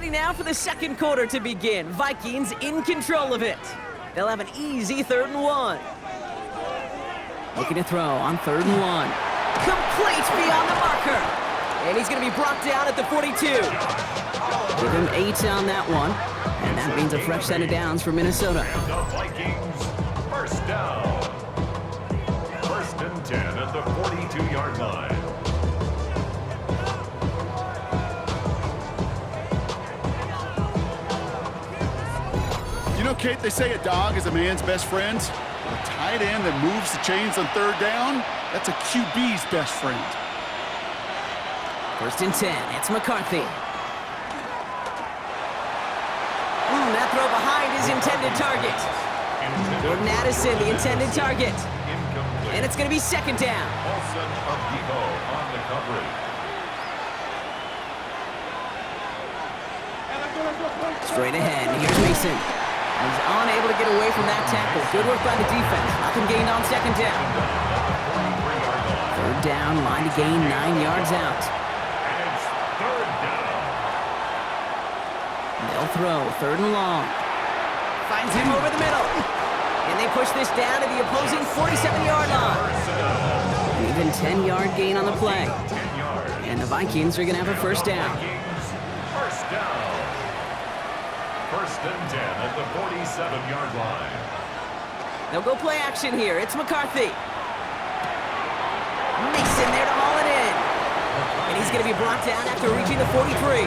ready now for the second quarter to begin. Vikings in control of it. They'll have an easy 3rd and 1. Looking to throw on 3rd and 1. Complete beyond the marker. And he's going to be brought down at the 42. Give him 8 on that one. And that means a fresh set of downs for Minnesota. And the Vikings, first down. 1st and 10 at the 42-yard line. You know, Kate, they say a dog is a man's best friend. A tight end that moves the chains on 3rd down, that's a QB's best friend. 1st and 10, it's McCarthy. That throw behind his intended target. Jordan Addison, the intended target. And it's going to be 2nd down. On the coverage. Straight ahead, here's Mason. He's unable to get away from that tackle. Good work by the defense. Nothing gained on 2nd down. 3rd down, line to gain 9 yards out. And it's 3rd down. They'll throw 3rd and long. Finds him over the middle. And they push this down to the opposing 47-yard line. An even 10-yard gain on the play. And the Vikings are going to have a 1st down. First down. 1st and 10 at the 47-yard line. They'll go play action here. It's McCarthy. Mason there to haul it in. And he's going to be brought down after reaching the 43.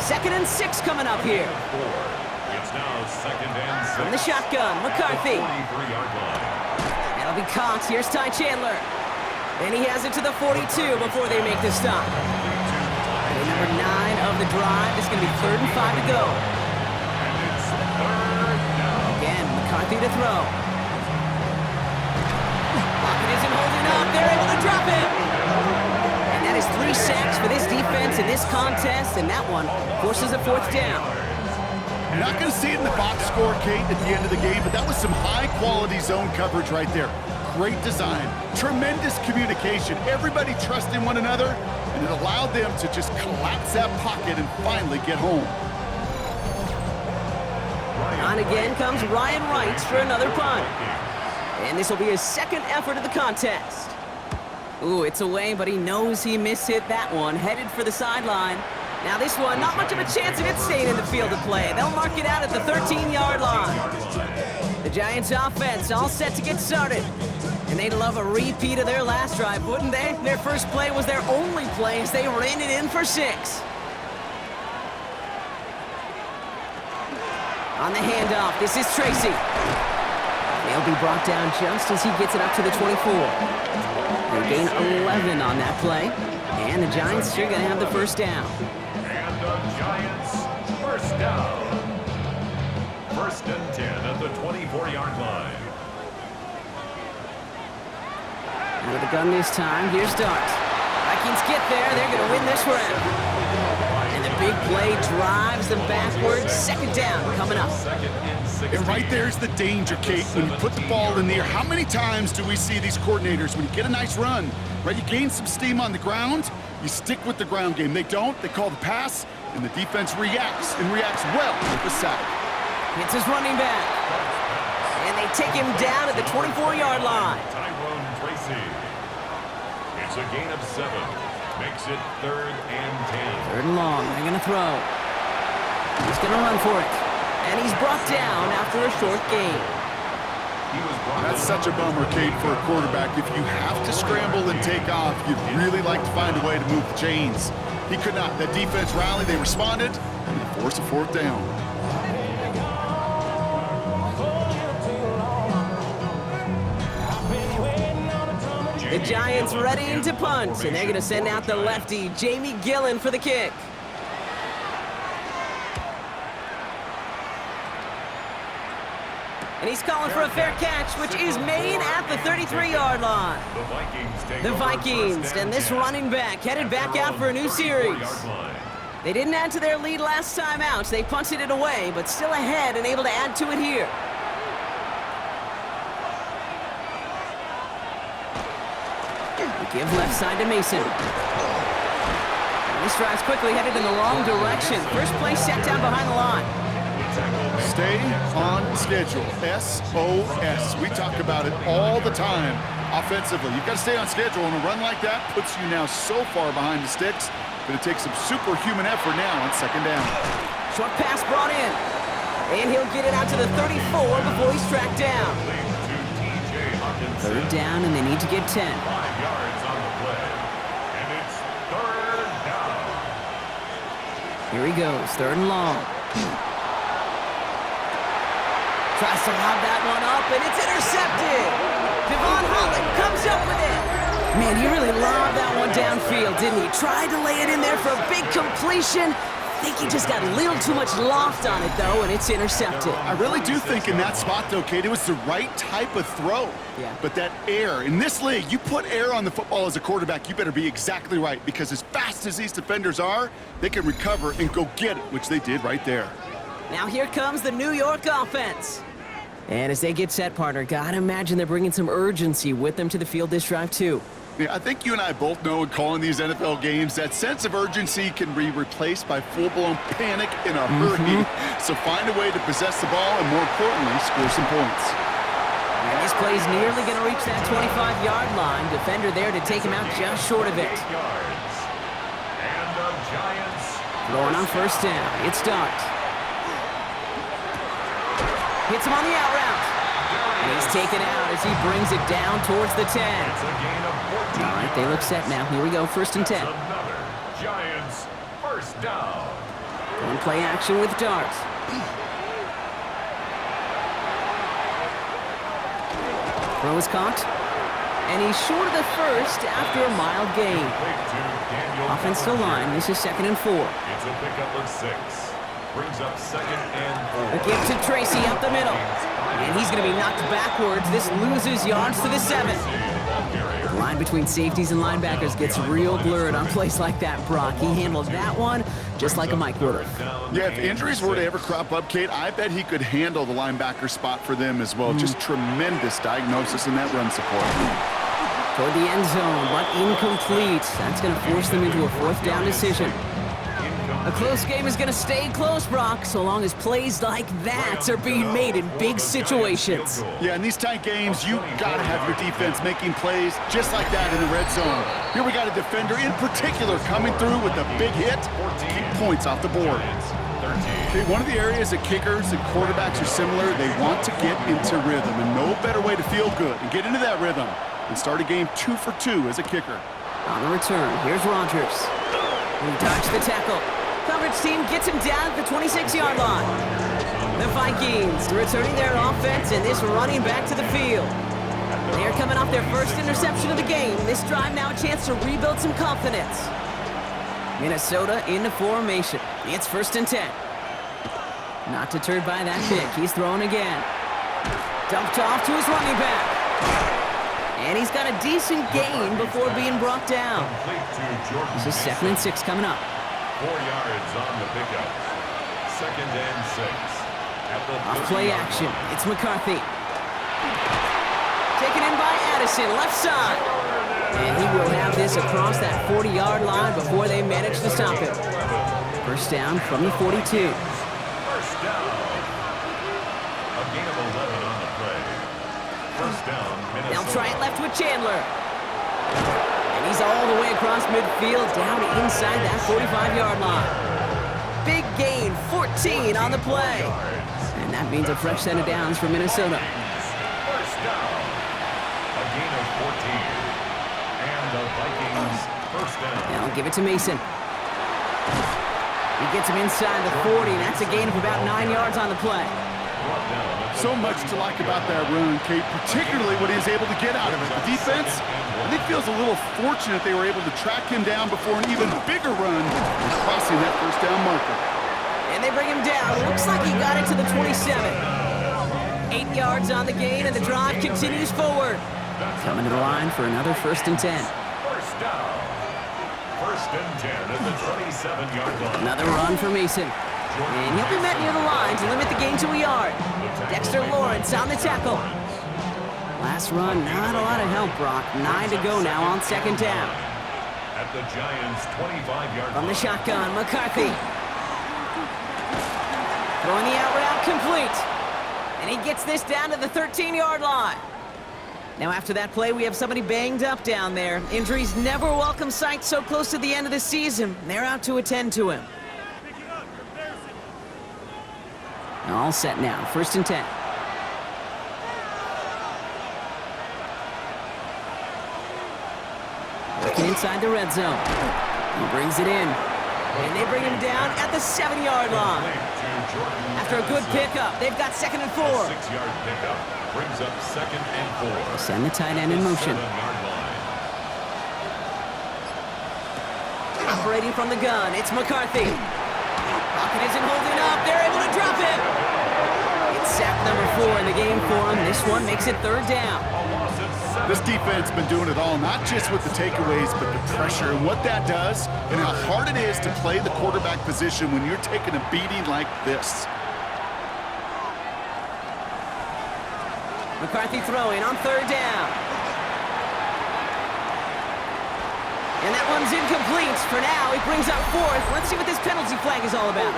2nd and 6 coming up here. It's now 2nd and 6. From the shotgun, McCarthy. 43-yard line. That'll be caught. Here's Ty Chandler. And he has it to the 42 before they make the stop. And number 9 of the drive is going to be 3rd and 5 to go. And it's 3rd down. Again, McCarthy to throw. Lockett isn't holding up. They're able to drop him. And that is 3 sacks for this defense in this contest, and that one forces a 4th down. You're not going to see it in the box score, Kate, at the end of the game, but that was some high-quality zone coverage right there. Great design, tremendous communication, everybody trusting one another, and it allowed them to just collapse that pocket and finally get home. On again comes Ryan Wright for another punt. And this will be his 2nd effort of the contest. Ooh, it's away, but he knows he mishit that one. Headed for the sideline. Now this one, not much of a chance of it staying in the field of play. They'll mark it out at the 13-yard line. The Giants offense all set to get started. And they'd love a repeat of their last drive, wouldn't they? Their first play was their only play as they ran it in for 6. On the handoff, this is Tracy. They'll be brought down just as he gets it up to the 24. They gain 11 on that play. And the Giants are going to have the 1st down. And the Giants, 1st down. 1st and 10 at the 24-yard line. Out of the gun this time, here's Dart. Vikings get there, they're going to win this round. And the big play drives them backwards. 2nd down coming up. And right there's the danger, Kate, when you put the ball in the air. How many times do we see these coordinators, when you get a nice run, right, you gain some steam on the ground, you stick with the ground game. They don't, they call the pass, and the defense reacts, and reacts well with the sack. It's his running back. And they take him down at the 24-yard line. Tracy. It's a gain of 7. Makes it 3rd and 10. 3rd and long. They're going to throw. He's going to run for it. And he's brought down after a short gain. That's such a bummer, Kate, for a quarterback. If you have to scramble and take off, you'd really like to find a way to move the chains. He could not. That defense rallied. They responded, and they forced a 4th down. The Giants ready to punt, and they're going to send out the lefty, Jamie Gillen, for the kick. And he's calling for a fair catch, which is made at the 33-yard line. The Vikings, and this running back headed back out for a new series. They didn't add to their lead last time out. They punted it away, but still ahead and able to add to it here. Give left side to Mason. This drive's quickly headed in the wrong direction. First play set down behind the line. Stay on schedule. SOS. We talk about it all the time offensively. You've got to stay on schedule, and a run like that puts you now so far behind the sticks. Going to take some superhuman effort now on second down. Short pass brought in. And he'll get it out to the 34 before he's tracked down. Third down, and they need to get 10. 5 yards on the play. And it's third down. Here he goes, third and long. Tries to lob that one up, and it's intercepted. Devon Holland comes up with it. Man, he really lobbed that one downfield, didn't he? Tried to lay it in there for a big completion. I think he just got a little too much loft on it, though, and it's intercepted. I really do think in that spot, though, Kate, it was the right type of throw. Yeah. But that air, in this league, you put air on the football as a quarterback, you better be exactly right, because as fast as these defenders are, they can recover and go get it, which they did right there. Now here comes the New York offense. And as they get set, partner, gotta imagine they're bringing some urgency with them to the field this drive, too. Yeah, I think you and I both know in calling these NFL games that sense of urgency can be replaced by full-blown panic in a hurry. So find a way to possess the ball and, more importantly, score some points. And this play's nearly going to reach that 25-yard line. Defender there to take him out just short of it. 8 yards. And the Giants. Throwing on first down. It's Dart. Hits him on the out route. And he's taken out as he brings it down towards the 10. It's a gain of 14. All right, they look set now. Here we go, first and 10. Another Giants first down. One play action with Dart. Throw is caught. And he's short of the first after a mild gain. Offensive line, this is second and 4. It's a pickup of 6. Brings up second and 4. A give to Tracy up the middle. And he's going to be knocked backwards. This loses yards to the 7. The line between safeties and linebackers gets real blurred on plays like that, Brock. He handled that one just like a Mike would have. Yeah, if injuries were to ever crop up, Kate, I bet he could handle the linebacker spot for them as well. Just tremendous diagnosis in that run support. Toward the end zone, but incomplete. That's going to force them into a fourth down decision. A close game is going to stay close, Brock, so long as plays like that are being made in big situations. Yeah, in these tight games, you got to have your defense making plays just like that in the red zone. Here we got a defender in particular coming through with a big hit to keep points off the board. Okay, one of the areas that kickers and quarterbacks are similar, they want to get into rhythm, and no better way to feel good and get into that rhythm than start a game 2 for 2 as a kicker. On the return, here's Rodgers. He dodged the tackle. Coverage team gets him down at the 26-yard line. The Vikings returning their offense and this running back to the field. They are coming off their first interception of the game. This drive now a chance to rebuild some confidence. Minnesota in the formation. It's first and 10. Not deterred by that pick. He's throwing again. Dumped off to his running back. And he's got a decent gain before being brought down. This is second and 6 coming up. 4 yards on the pickup. Second and 6. Off play action. It's McCarthy. Taken in by Addison, left side. And he will have this across that 40-yard line before they manage to stop him. First down from the 42. First down. A gain of 11 on the play. First down, Minnesota. They'll try it left with Chandler. And he's all the way across midfield, down inside that 45-yard line. Big gain, 14 on the play. And that means a fresh set of downs for Minnesota. First down. A gain of 14. And the Vikings first down. Now give it to Mason. He gets him inside the 40. That's a gain of about 9 yards on the play. So much to like about that run, Kate, particularly what he was able to get out of it. The defense, I think, feels a little fortunate they were able to track him down before an even bigger run and crossing that first down marker. And they bring him down. Looks like he got it to the 27. 8 yards on the gain, and the drive continues forward. Coming to the line for another first and 10. First down. First and 10 at the 27-yard line. Another run for Mason. And he'll be met near the line to limit the gain to a yard. Dexter Lawrence on the tackle. Last run, not a lot of help, Brock. 9 to go now on second down. At at the Giants' 25-yard line. From the shotgun, McCarthy. Throwing the out route complete. And he gets this down to the 13-yard line. Now after that play, we have somebody banged up down there. Injuries never a welcome sight so close to the end of the season. They're out to attend to him. All set now, 1st and 10. Looking inside the red zone. He brings it in. And they bring him down at the 7-yard line. After a good pickup, they've got 2nd and 4. 6-yard pickup brings up 2nd and 4. Send the tight end in motion. Operating from the gun, it's McCarthy. Pocket isn't holding up. They're able to drop it. It's sack number 4 in the game for him. This one makes it 3rd down. This defense has been doing it all, not just with the takeaways, but the pressure and what that does and how hard it is to play the quarterback position when you're taking a beating like this. McCarthy throwing on 3rd down. And that one's incomplete. For now, he brings up 4th. Let's see what this penalty flag is all about.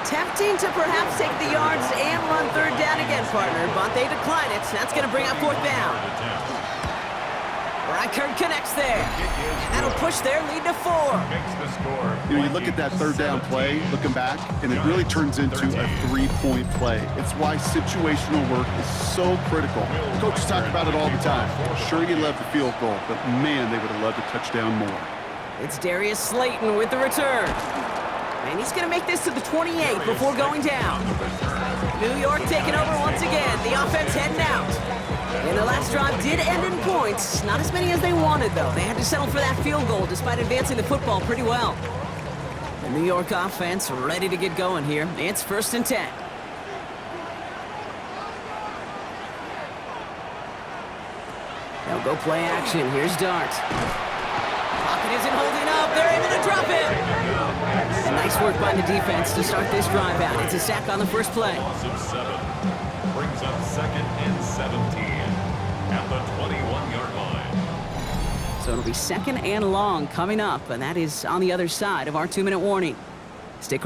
Tempting to perhaps take the yards and run 3rd down again, partner, but they decline it. That's going to bring up 4th down. Reichard connects there. And that'll push their lead to 4. You know, you look at that 3rd down play, looking back, and it really turns into a 3-point play. It's why situational work is so critical. Coaches talk about it all the time. Sure, you love the field goal, but man, they would have loved a touchdown more. It's Darius Slayton with the return. And he's going to make this to the 28 before going down. New York taking over once again. The offense heading out. And the last drive did end in points. Not as many as they wanted, though. They had to settle for that field goal despite advancing the football pretty well. The New York offense ready to get going here. It's 1st and 10. They'll go play action. Here's Dart. Pocket isn't holding up. They're able to drop it. And nice work by the defense to start this drive out. It's a sack on the first play. Loss of 7 brings up 2nd and 17 at the 21-yard line. So it'll be 2nd and long coming up, and that is on the other side of our 2-minute warning. Stick